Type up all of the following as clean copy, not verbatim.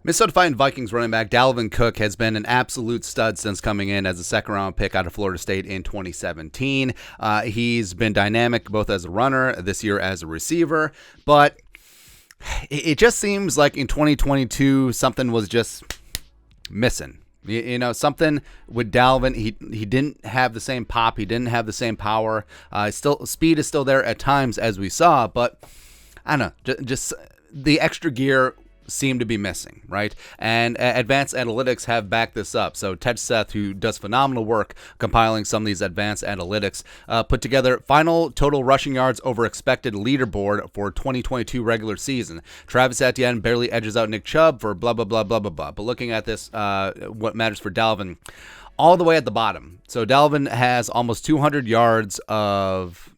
Minnesota Vikings running back Dalvin Cook has been an absolute stud since coming in as a second-round pick out of Florida State in 2017. He's been dynamic both as a runner, this year as a receiver, but it just seems like in 2022 something was just missing. You know, something with Dalvin, he didn't have the same pop, he didn't have the same power. Still, speed is still there at times, as we saw, but I don't know, just the extra gear seem to be missing, right? And advanced analytics have backed this up. So Tej Seth, who does phenomenal work compiling some of these advanced analytics, put together final total rushing yards over expected leaderboard for 2022 regular season. Travis Etienne barely edges out Nick Chubb for blah, blah, blah, blah, blah, blah. But looking at this, what matters for Dalvin, all the way at the bottom. So Dalvin has almost 200 yards of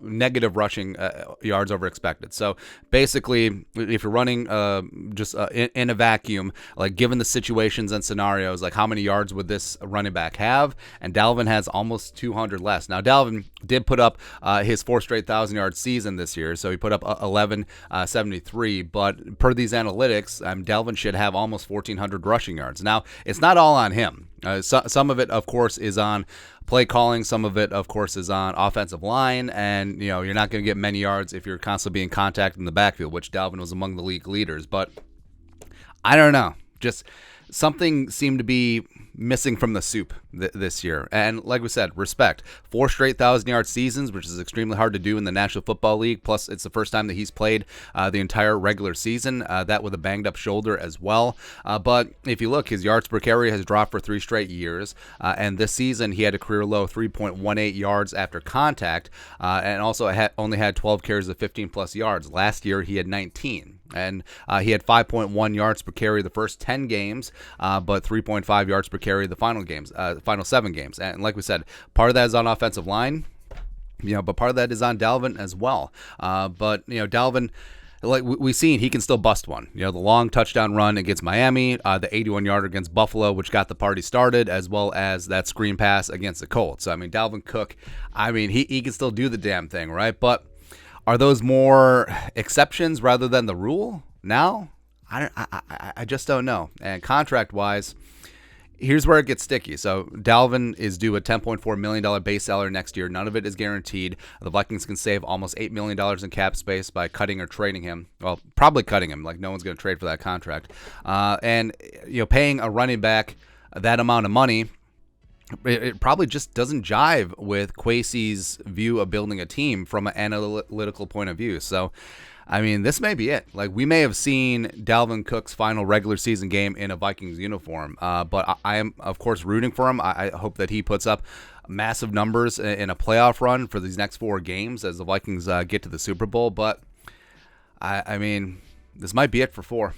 negative rushing yards over expected. So basically, if you're running in a vacuum, like given the situations and scenarios, like how many yards would this running back have? And Dalvin has almost 200 less. Now, Dalvin did put up his fourth straight 1,000-yard season this year, so he put up 1173. But per these analytics, Dalvin should have almost 1,400 rushing yards. Now, it's not all on him. Some of it, of course, is on play calling. Some of it, of course, is on offensive line. And, you know, you're not going to get many yards if you're constantly being contacted in the backfield, which Dalvin was among the league leaders. But I don't know. Just something seemed to be missing from the soup this year. And like we said, respect. 4 straight 1,000-yard seasons, which is extremely hard to do in the National Football League. Plus, it's the first time that he's played the entire regular season, that with a banged-up shoulder as well. But if you look, his yards per carry has dropped for 3 straight years. And this season, he had a career-low 3.18 yards after contact, and also only had 12 carries of 15-plus yards. Last year, he had 19. And he had 5.1 yards per carry the first 10 games, but 3.5 yards per carry the final 7 games. And like we said, part of that is on offensive line, but part of that is on Dalvin as well. But Dalvin, like we've seen, he can still bust one. The long touchdown run against Miami, the 81-yarder against Buffalo, which got the party started, as well as that screen pass against the Colts. So, Dalvin Cook, he can still do the damn thing, right? But are those more exceptions rather than the rule now? I just don't know. And contract-wise, here's where it gets sticky. So Dalvin is due a $10.4 million base salary next year. None of it is guaranteed. The Vikings can save almost $8 million in cap space by cutting or trading him. Well, probably cutting him. Like no one's going to trade for that contract. And paying a running back that amount of money, it probably just doesn't jive with Kwesi's view of building a team from an analytical point of view. So, this may be it. Like, we may have seen Dalvin Cook's final regular season game in a Vikings uniform, but I am, of course, rooting for him. I hope that he puts up massive numbers in a playoff run for these next 4 games as the Vikings get to the Super Bowl. But, this might be it for 4.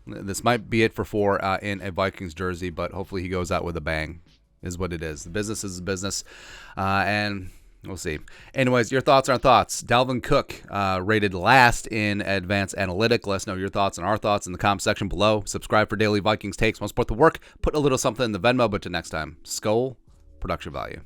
This might be it for 4 in a Vikings jersey, but hopefully he goes out with a bang. Is what it is. The business is business, and we'll see. Anyways, your thoughts are thoughts. Dalvin Cook rated last in advanced analytic. Let us know your thoughts and our thoughts in the comment section below. Subscribe for daily Vikings takes. Want to support the work? Put a little something in the Venmo. But till next time, Skull Production Value.